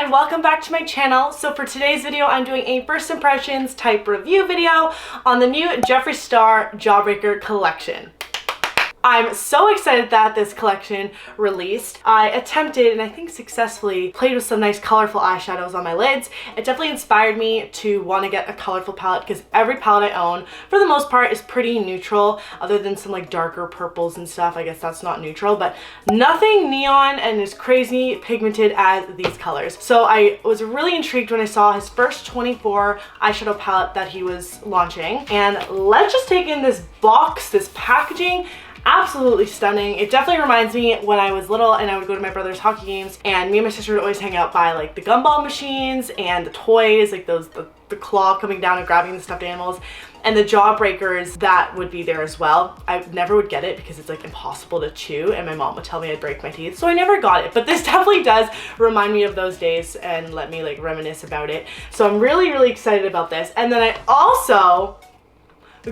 and welcome back to my channel. So for today's video, I'm doing a first impressions type review video on the new Jeffree Star Jawbreaker collection. I'm so excited that this collection released. I attempted, and I think successfully, played with some nice colorful eyeshadows on my lids. It definitely inspired me to want to get a colorful palette because every palette I own, for the most part, is pretty neutral, other than some like darker purples and stuff. I guess that's not neutral, but nothing neon and as crazy pigmented as these colors. So I was really intrigued when I saw his first 24 eyeshadow palette that he was launching. And let's just take in this box, this packaging. Absolutely stunning. It definitely reminds me when I was little and I would go to my brother's hockey games, and me and my sister would always hang out by like the gumball machines and the toys, like those the claw coming down and grabbing the stuffed animals, and the Jawbreakers that would be there as well. I never would get it because it's like impossible to chew, and my mom would tell me I'd break my teeth, so I never got it. But this definitely does remind me of those days and let me like reminisce about it. So I'm really excited about this. And then I also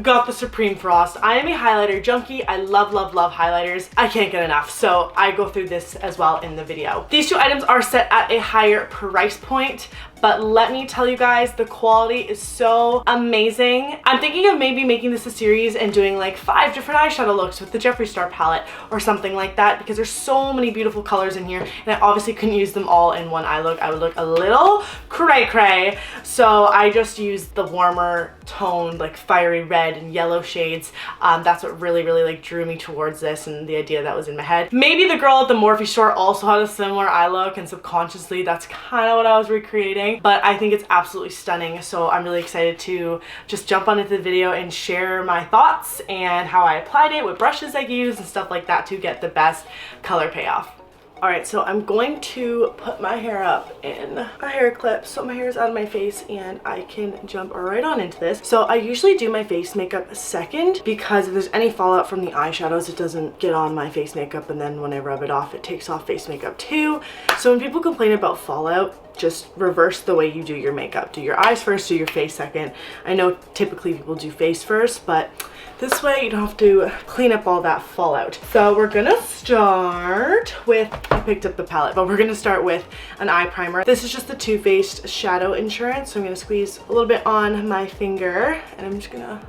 got the Supreme Frost. I am a highlighter junkie. I love highlighters. I can't get enough, so I go through this as well in the video. These two items are set at a higher price point, but let me tell you guys, the quality is so amazing. I'm thinking of maybe making this a series and doing like 5 different eyeshadow looks with the Jeffree Star palette or something like that, because there's so many beautiful colors in here, and I obviously couldn't use them all in one eye look. I would look a little cray, so I just used the warmer toned, like fiery red and yellow shades. That's what really like drew me towards this and the idea that was in my head. Maybe the girl at the Morphe store also had a similar eye look, and subconsciously that's kind of what I was recreating, but I think it's absolutely stunning. So I'm really excited to just jump on into the video and share my thoughts and how I applied it, what brushes I used and stuff like that to get the best color payoff. Alright, so I'm going to put my hair up in a hair clip so my hair is out of my face and I can jump right on into this. So I usually do my face makeup second, because if there's any fallout from the eyeshadows, it doesn't get on my face makeup, and then when I rub it off, it takes off face makeup too. So when people complain about fallout, just reverse the way you do your makeup. Do your eyes first, do your face second. I know typically people do face first, but this way you don't have to clean up all that fallout. So we're gonna start with, I picked up the palette, but we're gonna start with an eye primer. This is just the Too Faced Shadow Insurance. So I'm gonna squeeze a little bit on my finger, and I'm just gonna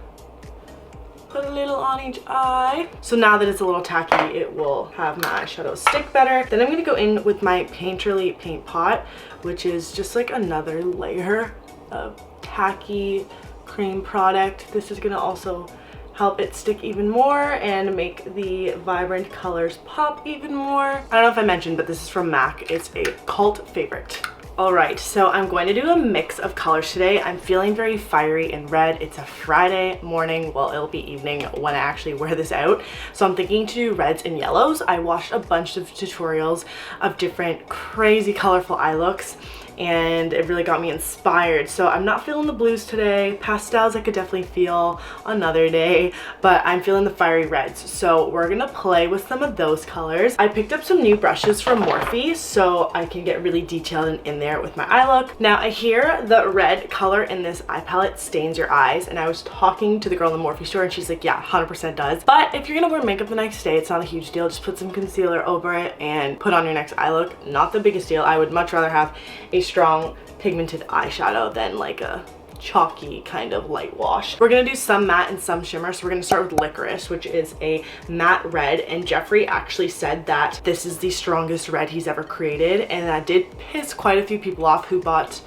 put a little on each eye. So now that it's a little tacky, it will have my eyeshadow stick better. Then I'm gonna go in with my Painterly Paint Pot, which is just like another layer of tacky cream product. This is gonna also help it stick even more and make the vibrant colors pop even more. I don't know if I mentioned, but this is from MAC. It's a cult favorite. Alright, so I'm going to do a mix of colors today. I'm feeling very fiery and red. It's a Friday morning. Well, it'll be evening when I actually wear this out. So I'm thinking to do reds and yellows. I watched a bunch of tutorials of different crazy colorful eye looks, and it really got me inspired. So I'm not feeling the blues today. Pastels I could definitely feel another day, but I'm feeling the fiery reds. So we're gonna play with some of those colors. I picked up some new brushes from Morphe so I can get really detailed and in there with my eye look. Now I hear the red color in this eye palette stains your eyes, and I was talking to the girl in the Morphe store and she's like, yeah, 100% does. But if you're gonna wear makeup the next day, it's not a huge deal. Just put some concealer over it and put on your next eye look. Not the biggest deal. I would much rather have a strong pigmented eyeshadow than like a chalky kind of light wash. We're gonna do some matte and some shimmer. So we're gonna start with Licorice, which is a matte red, and Jeffree actually said that this is the strongest red he's ever created, and that did piss quite a few people off who bought,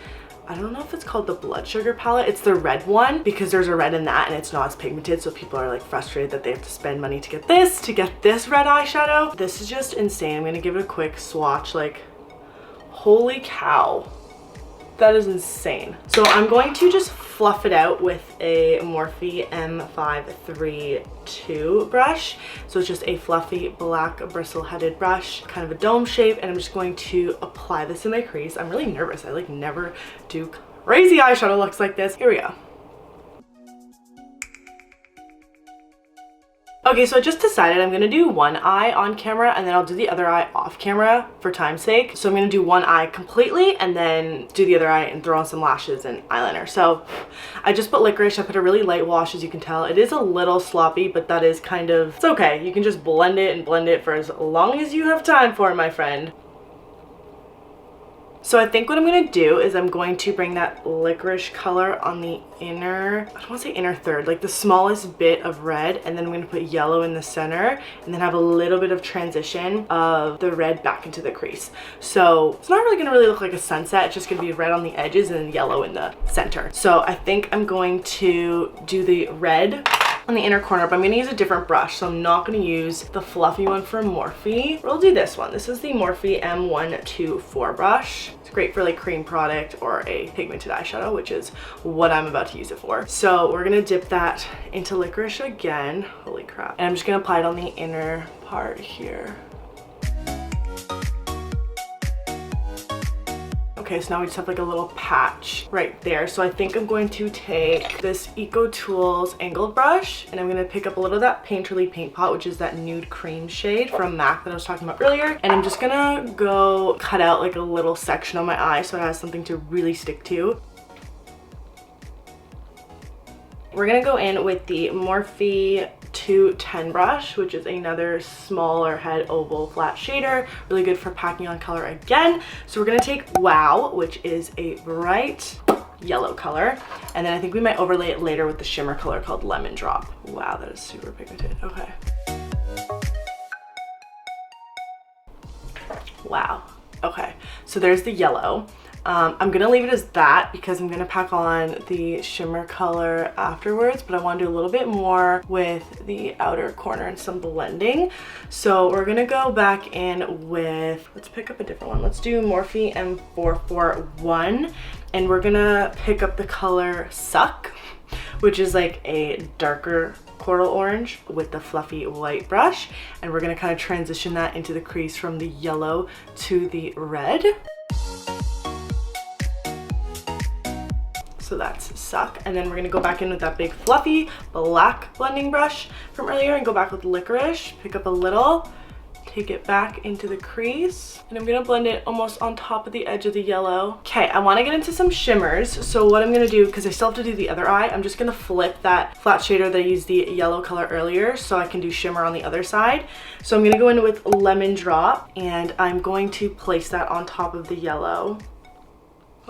I don't know if it's called the Blood Sugar palette. It's the red one, because there's a red in that and it's not as pigmented, so people are like frustrated that they have to spend money to get this red eyeshadow. This is just insane. I'm gonna give it a quick swatch. Like, holy cow, that is insane. So I'm going to just fluff it out with a Morphe M532 brush. So it's just a fluffy black bristle-headed brush, kind of a dome shape, and I'm just going to apply this in my crease. I'm really nervous. I like never do crazy eyeshadow looks like this. Here we go. Okay, so I just decided I'm gonna do one eye on camera and then I'll do the other eye off camera for time's sake. So I'm gonna do one eye completely and then do the other eye and throw on some lashes and eyeliner. So I just put Licorice. I put a really light wash, as you can tell. It is a little sloppy, but that is kind of, it's okay. You can just blend it and blend it for as long as you have time for it, my friend. So I think what I'm going to do is I'm going to bring that licorice color on the inner, I don't want to say inner third, like the smallest bit of red, and then I'm going to put yellow in the center and then have a little bit of transition of the red back into the crease. So it's not really going to really look like a sunset. It's just going to be red on the edges and then yellow in the center. So I think I'm going to do the red on the inner corner, but I'm going to use a different brush. So I'm not going to use the fluffy one from Morphe. We'll do this one. This is the Morphe M124 brush. It's great for like cream product or a pigmented eyeshadow, which is what I'm about to use it for. So we're going to dip that into licorice again. Holy crap. And I'm just going to apply it on the inner part here. Okay, so now we just have like a little patch right there. So I think I'm going to take this Eco Tools angled brush and I'm going to pick up a little of that Painterly Paint Pot, which is that nude cream shade from MAC that I was talking about earlier. And I'm just going to go cut out like a little section on my eye so it has something to really stick to. We're going to go in with the Morphe 210 brush, which is another smaller head oval flat shader, really good for packing on color again. So we're going to take Wow, which is a bright yellow color, and then I think we might overlay it later with the shimmer color called Lemon Drop. Wow, that is super pigmented. Okay. Wow. Okay, so there's the yellow. I'm gonna leave it as that because I'm gonna pack on the shimmer color afterwards, but I want to do a little bit more with the outer corner and some blending. So we're gonna go back in with, let's pick up a different one. Let's do Morphe M441, and we're gonna pick up the color Suck, which is like a darker coral orange with the fluffy white brush, and we're gonna kind of transition that into the crease from the yellow to the red. So that's Suck. And then we're gonna go back in with that big fluffy black blending brush from earlier and go back with licorice, pick up a little, take it back into the crease, and I'm gonna blend it almost on top of the edge of the yellow. Okay, I wanna get into some shimmers. So what I'm gonna do, because I still have to do the other eye, I'm just gonna flip that flat shader that I used the yellow color earlier so I can do shimmer on the other side. So I'm gonna go in with Lemon Drop, and I'm going to place that on top of the yellow.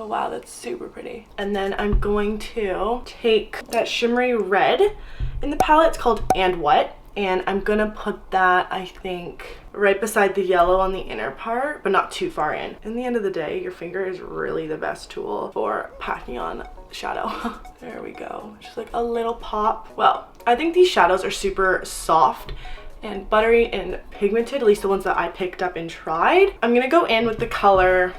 Oh wow, that's super pretty. And then I'm going to take that shimmery red in the palette. It's called And What. And I'm gonna put that, I think, right beside the yellow on the inner part, but not too far in. In the end of the day, your finger is really the best tool for packing on shadow. There we go. Just like a little pop. Well, I think these shadows are super soft and buttery and pigmented, at least the ones that I picked up and tried. I'm gonna go in with the color,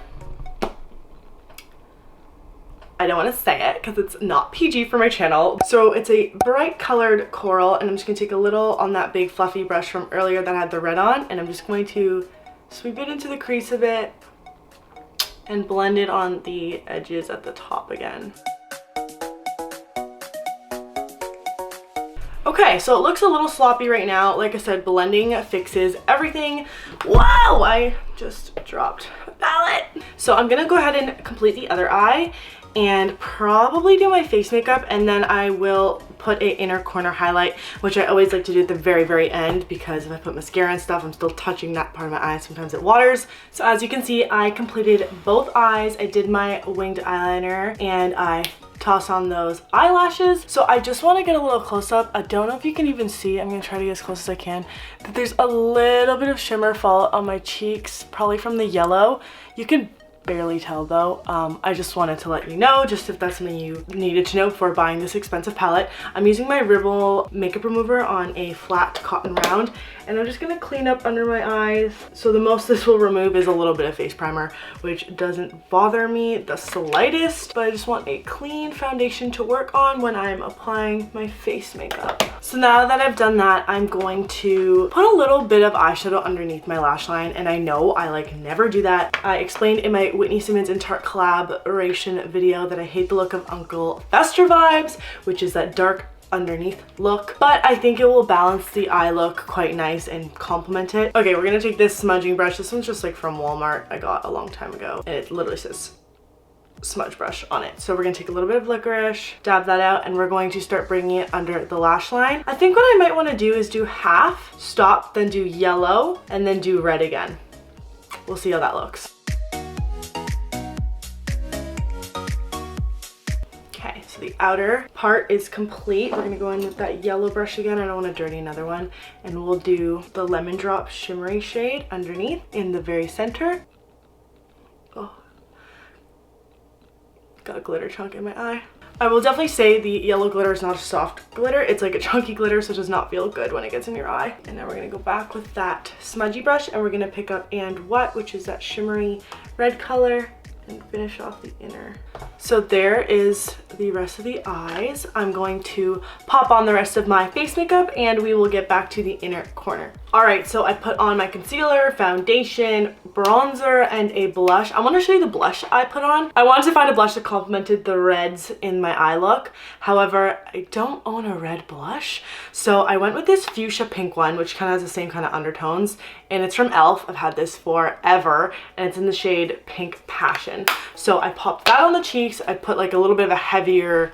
I don't want to say it because it's not PG for my channel. So it's a bright colored coral, and I'm just going to take a little on that big fluffy brush from earlier that had the red on, and I'm just going to sweep it into the crease of it and blend it on the edges at the top again. Okay, so it looks a little sloppy right now. Like I said, blending fixes everything. Wow, I just dropped a palette. So I'm gonna go ahead and complete the other eye and probably do my face makeup, and then I will put an inner corner highlight, which I always like to do at the very end, because if I put mascara and stuff, I'm still touching that part of my eye. Sometimes it waters. So as you can see, I completed both eyes. I did my winged eyeliner and I toss on those eyelashes. So I just want to get a little close up. I don't know if you can even see, I'm gonna try to get as close as I can, that there's a little bit of shimmer fall on my cheeks, probably from the yellow. You can barely tell though. I just wanted to let you know, just if that's something you needed to know before buying this expensive palette. I'm using my Ribble makeup remover on a flat cotton round, and I'm just gonna clean up under my eyes. So the most this will remove is a little bit of face primer, which doesn't bother me the slightest, but I just want a clean foundation to work on when I'm applying my face makeup. So now that I've done that, I'm going to put a little bit of eyeshadow underneath my lash line, and I know I like never do that. I explained in my Whitney Simmons and Tarte collaboration video that I hate the look of Uncle Fester vibes, which is that dark underneath look, but I think it will balance the eye look quite nice and complement it. Okay, we're gonna take this smudging brush. This one's just like from Walmart. I got a long time ago, and it literally says smudge brush on it. So we're gonna take a little bit of licorice, dab that out, and we're going to start bringing it under the lash line. I think what I might want to do is do half, stop, then do yellow, and then do red again. We'll see how that looks. So the outer part is complete. We're gonna go in with that yellow brush again. I don't want to dirty another one. And we'll do the Lemon Drop shimmery shade underneath in the very center. Oh, got a glitter chunk in my eye. I will definitely say the yellow glitter is not a soft glitter. It's like a chunky glitter, so it does not feel good when it gets in your eye. And now we're gonna go back with that smudgy brush and we're gonna pick up And What, which is that shimmery red color, and finish off the inner. So there is the rest of the eyes. I'm going to pop on the rest of my face makeup and we will get back to the inner corner. All right, so I put on my concealer, foundation, bronzer, and a blush. I want to show you the blush I put on. I wanted to find a blush that complemented the reds in my eye look. However, I don't own a red blush. So I went with this fuchsia pink one, which kind of has the same kind of undertones. And it's from e.l.f. I've had this forever. And it's in the shade Pink Passion. So I popped that on the cheeks. I put like a little bit of a heavier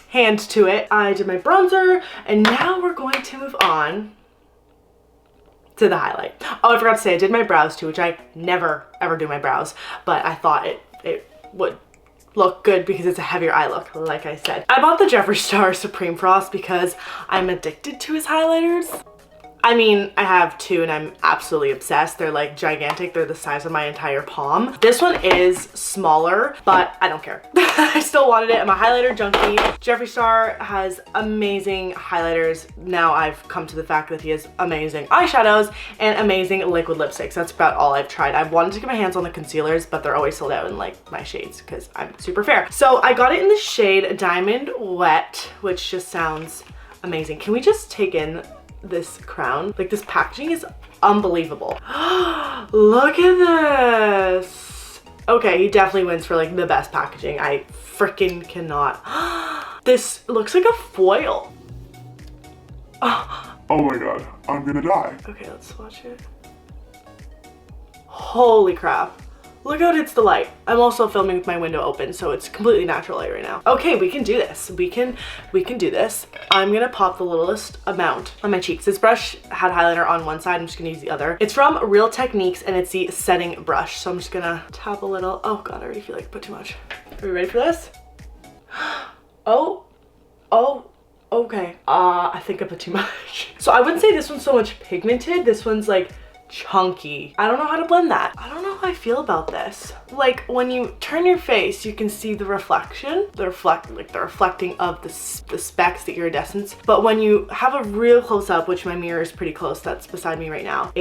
hand to it. I did my bronzer. And now we're going to move on to the highlight. Oh, I forgot to say I did my brows too, which I never ever do my brows, but I thought it would look good because it's a heavier eye look, like I said. I bought the Jeffree Star Supreme Frost because I'm addicted to his highlighters. I mean, I have two and I'm absolutely obsessed. They're like gigantic. They're the size of my entire palm. This one is smaller, but I don't care. I still wanted it. I'm a highlighter junkie. Jeffree Star has amazing highlighters. Now I've come to the fact that he has amazing eyeshadows and amazing liquid lipsticks. That's about all I've tried. I've wanted to get my hands on the concealers, but they're always sold out in like my shades because I'm super fair. So I got it in the shade Diamond Wet, which just sounds amazing. Can we just take in this crown? Like, this packaging is unbelievable. Look at this. Okay, he definitely wins for like the best packaging. I freaking cannot. This looks like a foil. Oh my god, I'm gonna die. Okay, let's swatch it. Holy crap. Look how it hits the light. I'm also filming with my window open, so it's completely natural light right now. Okay, we can do this. We can do this. I'm gonna pop the littlest amount on my cheeks. This brush had highlighter on one side. I'm just gonna use the other. It's from Real Techniques and it's the setting brush. So I'm just gonna tap a little. Oh god, I already feel like I put too much. Are we ready for this? Oh, okay. I think I put too much. So I wouldn't say this one's so much pigmented. This one's like chunky. I don't know how to blend that. I don't know how I feel about this. Like, when you turn your face, you can see the reflection, the reflecting of the specks, the iridescence. But when you have a real close up, which my mirror is pretty close, that's beside me right now,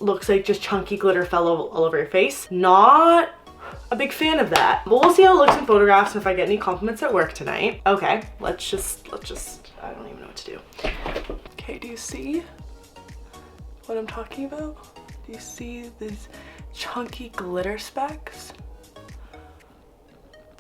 looks like just chunky glitter fell all over your face. Not a big fan of that. But we'll see how it looks in photographs and if I get any compliments at work tonight. Okay, let's just, I don't even know what to do. Okay, do you see what I'm talking about? Do you see these chunky glitter specks?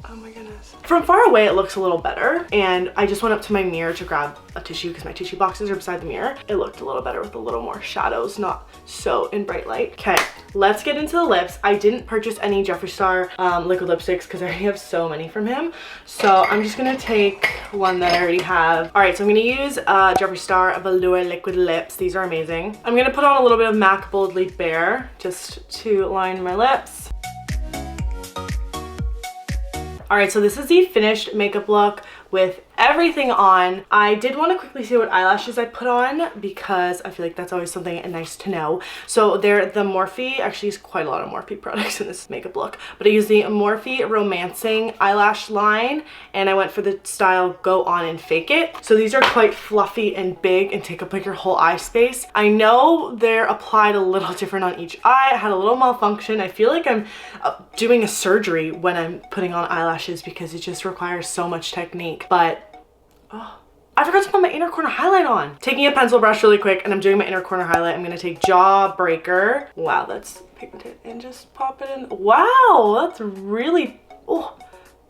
Oh my goodness. From far away, it looks a little better. And I just went up to my mirror to grab a tissue because my tissue boxes are beside the mirror. It looked a little better with a little more shadows, not so in bright light. Okay, let's get into the lips. I didn't purchase any Jeffree Star liquid lipsticks because I already have so many from him. So I'm just gonna take one that I already have. All right, so I'm gonna use Jeffree Star Velour liquid lips. These are amazing. I'm gonna put on a little bit of MAC Boldly Bare just to line my lips. All right, so this is the finished makeup look with everything on. I did want to quickly see what eyelashes I put on because I feel like that's always something nice to know. So they're the Morphe, actually use quite a lot of Morphe products in this makeup look, but I used the Morphe Romancing eyelash line and I went for the style Go On and Fake It. So these are quite fluffy and big and take up like your whole eye space. I know they're applied a little different on each eye. I had a little malfunction. I feel like I'm doing a surgery when I'm putting on eyelashes because it just requires so much technique. But oh, I forgot to put my inner corner highlight on. Taking a pencil brush really quick and I'm doing my inner corner highlight. I'm gonna take Jawbreaker. Wow, that's pigmented. And just pop it in. Wow, that's really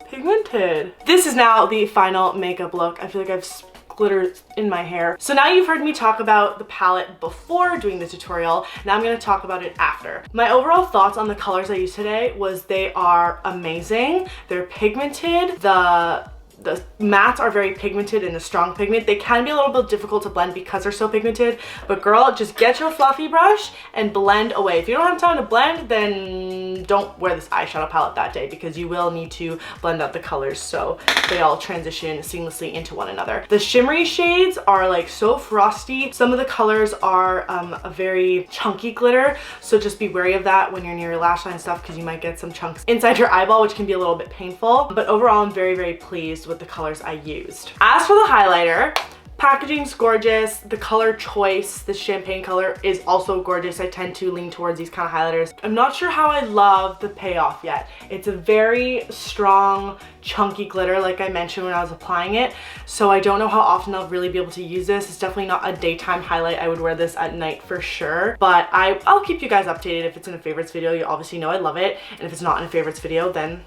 pigmented. This is now the final makeup look. I feel like I've glitter in my hair. So now you've heard me talk about the palette before doing the tutorial. Now I'm going to talk about it after. My overall thoughts on the colors I used today was they are amazing. They're pigmented. The the mattes are very pigmented and a strong pigment. They can be a little bit difficult to blend because they're so pigmented, but girl, just get your fluffy brush and blend away. If you don't have time to blend, then don't wear this eyeshadow palette that day because you will need to blend out the colors so they all transition seamlessly into one another. The shimmery shades are like so frosty. Some of the colors are a very chunky glitter, so just be wary of that when you're near your lash line and stuff because you might get some chunks inside your eyeball, which can be a little bit painful. But overall, I'm very, very pleased with the colors I used. As for the highlighter, packaging's gorgeous. The color choice, the champagne color, is also gorgeous. I tend to lean towards these kind of highlighters. I'm not sure how I love the payoff yet. It's a very strong, chunky glitter like I mentioned when I was applying it. So I don't know how often I'll really be able to use this. It's definitely not a daytime highlight. I would wear this at night for sure. But I'll keep you guys updated. If it's in a favorites video, you obviously know I love it. And if it's not in a favorites video, then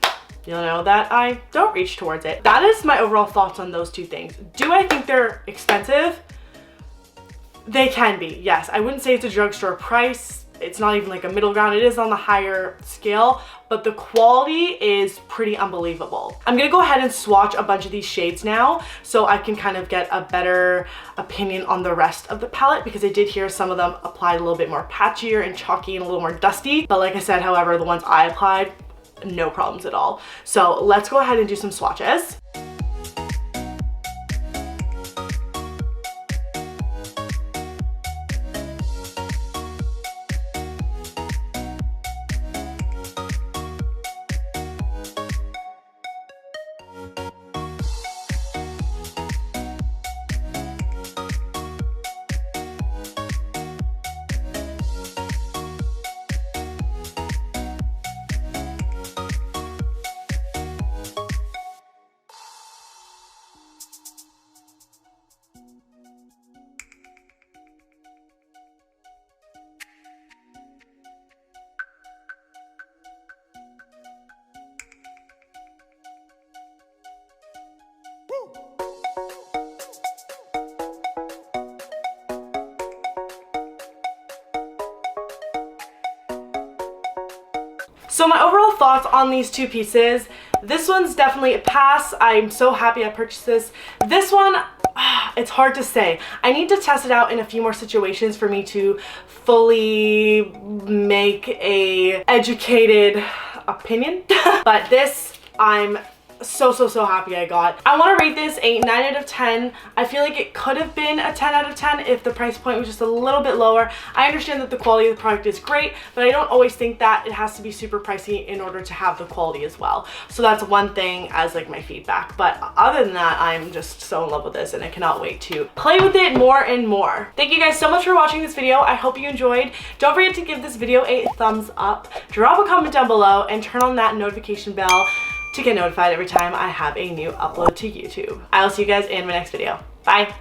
you'll know that I don't reach towards it. That is my overall thoughts on those two things. Do I think they're expensive? They can be, yes. I wouldn't say it's a drugstore price. It's not even like a middle ground. It is on the higher scale, but the quality is pretty unbelievable. I'm gonna go ahead and swatch a bunch of these shades now so I can kind of get a better opinion on the rest of the palette because I did hear some of them applied a little bit more patchier and chalky and a little more dusty. But like I said, however, the ones I applied, no problems at all. So let's go ahead and do some swatches. So my overall thoughts on these two pieces, this one's definitely a pass. I'm so happy I purchased this. This one, it's hard to say. I need to test it out in a few more situations for me to fully make a educated opinion. But this, I'm so happy I got. I want to rate this a 9 out of 10. I feel like it could have been a 10 out of 10 if the price point was just a little bit lower. I understand that the quality of the product is great, but I don't always think that it has to be super pricey in order to have the quality as well. So that's one thing as like my feedback. But other than that, I'm just so in love with this and I cannot wait to play with it more and more. Thank you guys so much for watching this video. I hope you enjoyed. Don't forget to give this video a thumbs up, drop a comment down below, and turn on that notification bell to get notified every time I have a new upload to YouTube. I'll see you guys in my next video. Bye.